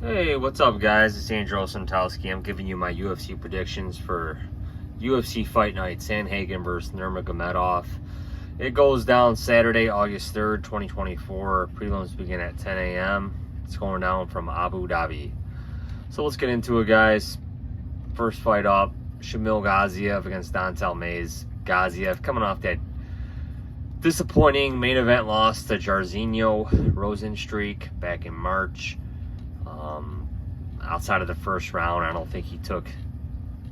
Hey, what's up, guys? It's Andrew Santowski. I'm giving you my UFC predictions for UFC Fight Night, Sandhagen versus Nurmagomedov. It goes down Saturday, August 3rd, 2024. Prelims begin at 10 a.m. It's going down from Abu Dhabi. So let's get into it, guys. First fight up, Shamil Gaziev against Dontel Mays. Gaziev coming off that disappointing main event loss to Jairzinho Rosenstreich back in March. Outside of the first round, I don't think he took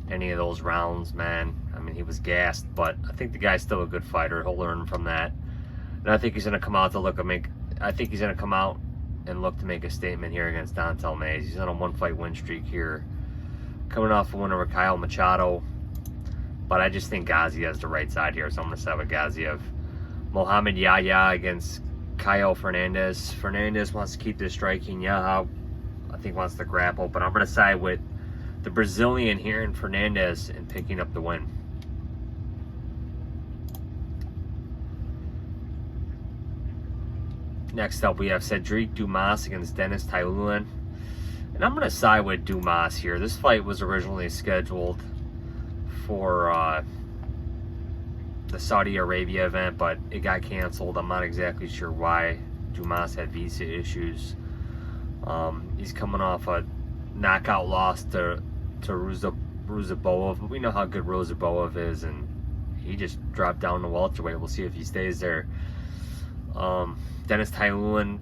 any of those rounds, man. I mean, he was gassed, but I think the guy's still a good fighter. He'll learn from that, and I think he's going to come out to look I think he's going to come out and look to make a statement here against Dontel Mays. He's on a one-fight win streak here, coming off a win over Kyle Machado, but I just think Gaziev has the right side here, so I'm going to side with Gaziev. Mohamed Yahya against Kyle Fernandes. Fernandes wants to keep this striking. Yahya, I think, wants to grapple, but I'm going to side with the Brazilian here in Fernandes and picking up the win. Next up, we have Cedric Dumas against Denis Taylulan. And I'm going to side with Dumas here. This fight was originally scheduled for the Saudi Arabia event, but it got canceled. I'm not exactly sure why. Dumas had visa issues. He's coming off a knockout loss to Murzakanov. We know how good Murzakanov is, and he just dropped down to welterweight. We'll see if he stays there. Denis Taylulan,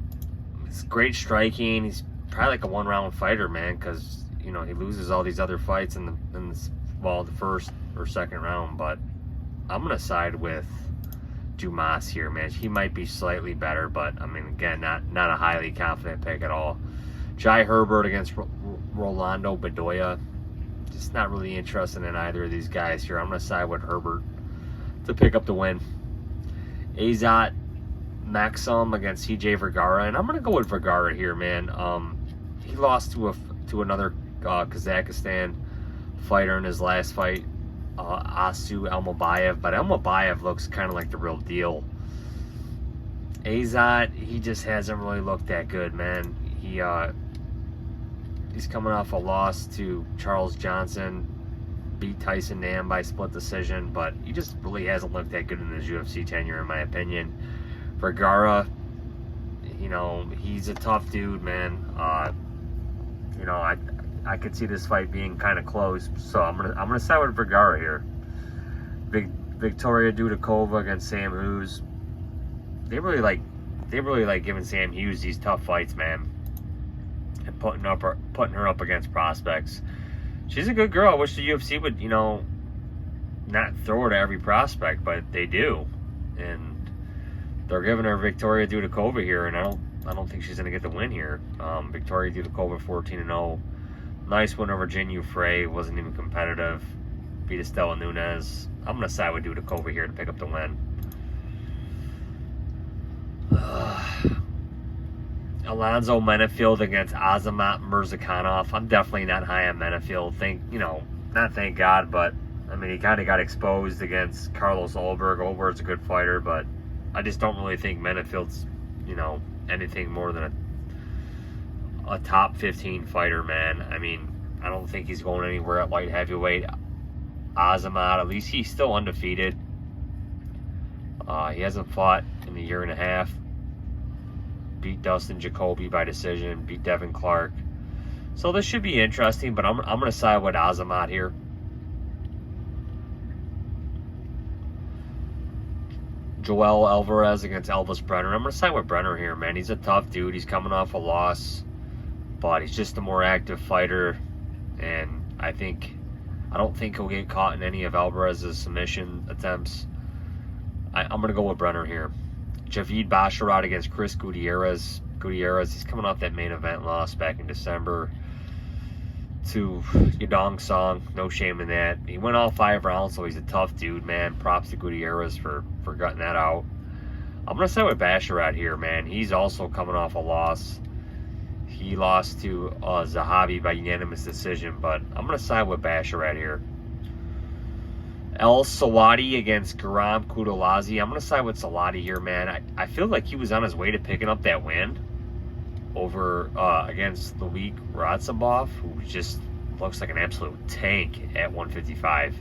it's great striking. He's probably like a one-round fighter, man, because he loses all these other fights in the first or second round. But I'm gonna side with Dumas here, man. He might be slightly better, but I mean, again, not a highly confident pick at all. Jai Herbert against Rolando Bedoya. Just not really interested in either of these guys here. I'm going to side with Herbert to pick up the win. Azat Maxim against CJ Vergara, and I'm going to go with Vergara here, man. He lost to another Kazakhstan fighter in his last fight, Asu Almabayev, but Almabayev looks kind of like the real deal. Azat, he just hasn't really looked that good, man. He's coming off a loss to Charles Johnson, beat Tyson Nam by split decision, but he just really hasn't looked that good in his UFC tenure, in my opinion. Vergara, he's a tough dude, man. I could see this fight being kind of close, so I'm gonna side with Vergara here. Victoria Dudakova against Sam Hughes. They really like giving Sam Hughes these tough fights, man, and putting her up against prospects. She's a good girl. I wish the UFC would, not throw her to every prospect, but they do, and they're giving her Victoria Dudakova here, and I don't think she's gonna get the win here. Victoria Dudakova 14-0. Nice win over Jinyu Frey. Wasn't even competitive. Beat Estela Nunes. I'm gonna side with Dudakova here to pick up the win. Alonzo Menefield against Azamat Murzakanov. I'm definitely not high on Menefield. Not thank God, but I mean, he kind of got exposed against Carlos Ulberg. Ulberg's a good fighter, but I just don't really think Menefield's, anything more than a top 15 fighter, man. I mean, I don't think he's going anywhere at light heavyweight. Azamat, at least he's still undefeated. He hasn't fought in a year and a half. Beat Dustin Jacoby by decision. Beat Devin Clark. So this should be interesting, but I'm going to side with Azamat here. Joel Alvarez against Elvis Brener. I'm going to side with Brener here, man. He's a tough dude. He's coming off a loss, but he's just a more active fighter, and I don't think he'll get caught in any of Alvarez's submission attempts. I'm going to go with Brener here. Javid Basharat against Chris Gutierrez. He's coming off that main event loss back in December to Yadong Song. No shame in that. He went all 5 rounds, so he's a tough dude, man. Props to Gutierrez for gutting that out. I'm going to side with Basharat here, man. He's also coming off a loss. He lost to Zahabi by unanimous decision, but I'm going to side with Basharat here. Al-Selwady against Garam Kudalazi. I'm going to side with Selwady here, man. I feel like he was on his way to picking up that win. over against Luque, who just looks like an absolute tank at 155.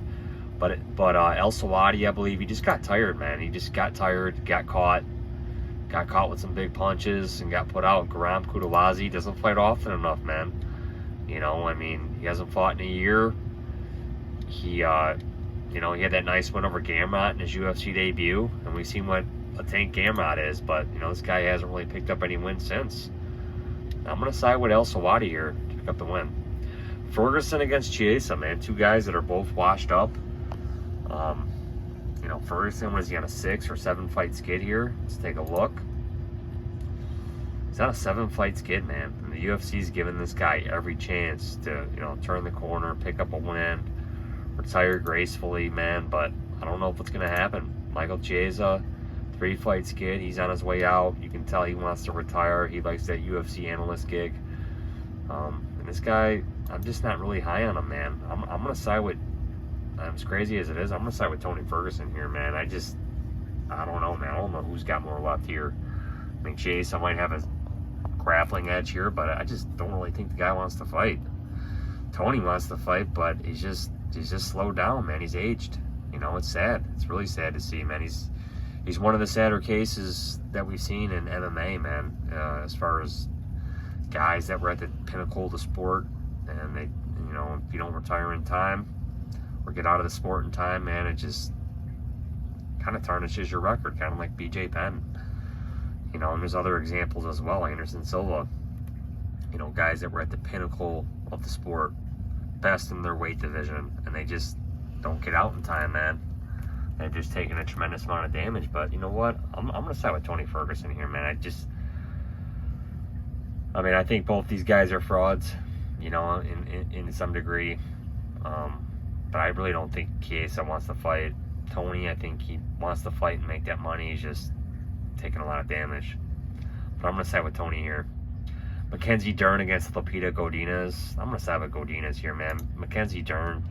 But Al-Selwady, I believe, he just got tired, man. He just got tired, got caught with some big punches, and got put out. Garam Kudalazi doesn't fight often enough, man. You know, I mean, he hasn't fought in a year. He, you know, he had that nice win over Gamrot in his UFC debut, and we've seen what a tank Gamrot is, but, you know, this guy hasn't really picked up any wins since. I'm going to side with Al-Selwady here to pick up the win. Ferguson against Chiesa, man. Two guys that are both washed up. You know, Ferguson, was he on a 6 or 7 fight skid here? Let's take a look. He's on a 7 fight skid, man. And the UFC's giving this guy every chance to, you know, turn the corner, pick up a win, retire gracefully, man. But I don't know if it's going to happen. Michael Chiesa, 3 fight skid. He's on his way out. You can tell he wants to retire. He likes that UFC analyst gig. And this guy, I'm just not really high on him, man. I'm going to side with, as crazy as it is, I'm going to side with Tony Ferguson here, man. I don't know, man. I don't know who's got more left here. I mean, Chase, I might have a grappling edge here, but I just don't really think the guy wants to fight. Tony wants to fight, but he's just slowed down, man. He's aged. You know, it's sad. It's really sad to see, man. He's one of the sadder cases that we've seen in MMA, man, as far as guys that were at the pinnacle of the sport, and they, you know, if you don't retire in time or get out of the sport in time, man, it just kind of tarnishes your record, kind of like BJ Penn. You know, and there's other examples as well, Anderson Silva. You know, guys that were at the pinnacle of the sport, best in their weight division, and they just don't get out in time, man. They're just taking a tremendous amount of damage. But you know what? I'm going to side with Tony Ferguson here, man. I mean, I think both these guys are frauds, you know, in some degree. But I really don't think Chiesa wants to fight. Tony, I think he wants to fight and make that money. He's just taking a lot of damage. But I'm going to side with Tony here. Mackenzie Dern against Lupita Godinez. I'm going to side with Godinez here, man. Mackenzie Dern,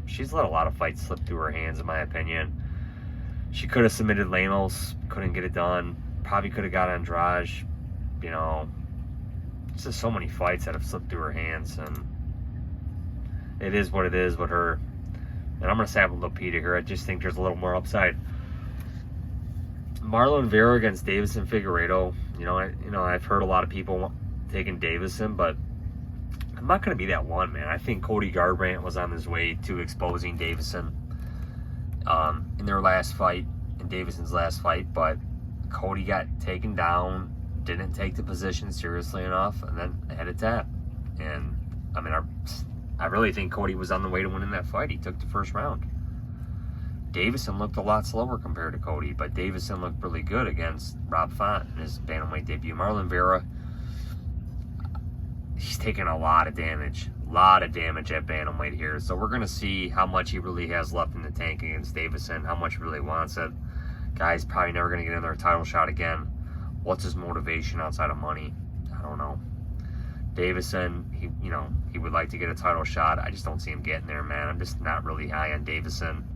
she's let a lot of fights slip through her hands, in my opinion. She could have submitted Lemos, couldn't get it done. Probably could have got Andrade. You know, it's just so many fights that have slipped through her hands, and it is what it is with her. And I'm going to side with Lupita here. I just think there's a little more upside. Marlon Vera against Davison Figueiredo. You know, I've heard a lot of people taking Davison, but I'm not going to be that one, man. I think Cody Garbrandt was on his way to exposing Davison in their last fight, in Davison's last fight, but Cody got taken down, didn't take the position seriously enough, and then had a tap. And I mean, I really think Cody was on the way to winning that fight. He took the first round. Davison looked a lot slower compared to Cody, but Davison looked really good against Rob Font in his bantamweight debut. Marlon Vera, he's taking a lot of damage at bantamweight here. So we're going to see how much he really has left in the tank against Davison, how much he really wants it. Guy's probably never going to get another title shot again. What's his motivation outside of money? I don't know. Davison, he would like to get a title shot. I just don't see him getting there, man. I'm just not really high on Davison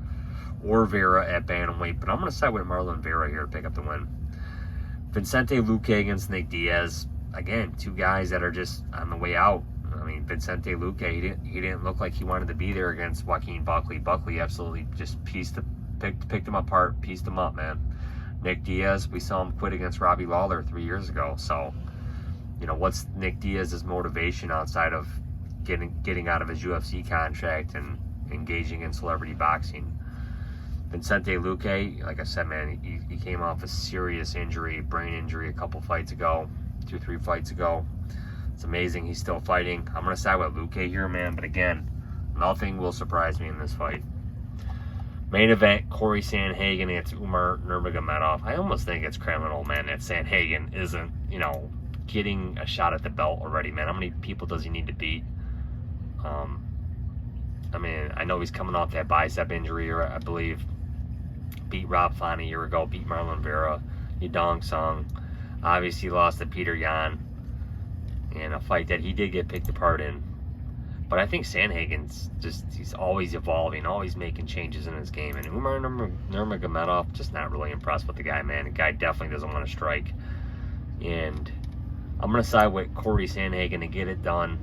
or Vera at bantamweight, but I'm going to side with Marlon Vera here to pick up the win. Vicente Luque against Nick Diaz. Again, two guys that are just on the way out. I mean, Vicente Luque, he didn't look like he wanted to be there against Joaquin Buckley. Buckley absolutely just picked him apart, pieced him up, man. Nick Diaz, we saw him quit against Robbie Lawler 3 years ago. So, you know, what's Nick Diaz's motivation outside of getting out of his UFC contract and engaging in celebrity boxing? Vicente Luque, like I said, man, he came off a serious injury, brain injury, a couple fights ago, 2-3 fights ago. It's amazing he's still fighting. I'm going to side with Luque here, man, but again, nothing will surprise me in this fight. Main event, Corey Sandhagen against Umar Nurmagomedov. I almost think it's criminal, man, that Sandhagen isn't, you know, getting a shot at the belt already, man. How many people does he need to beat? I mean, I know he's coming off that bicep injury, or I believe beat Rob Font a year ago, beat Marlon Vera, Yadong Sung. Obviously lost to Peter Yan in a fight that he did get picked apart in. But I think Sandhagen's he's always evolving, always making changes in his game. And Umar Nurmagomedov, just not really impressed with the guy, man. The guy definitely doesn't want to strike. And I'm going to side with Corey Sandhagen to get it done.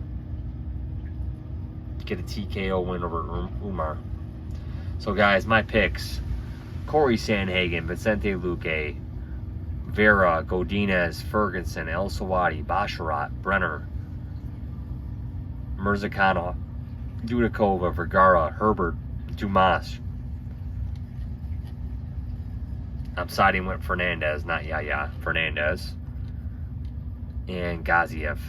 Get a TKO win over Umar. So, guys, my picks. Corey Sandhagen, Vicente Luque, Vera, Godinez, Ferguson, Al-Selwady, Basharat, Brener, Murzakanov, Dudakova, Vergara, Herbert, Dumas. I'm siding with Fernandes, not Fernandes. And Gaziev.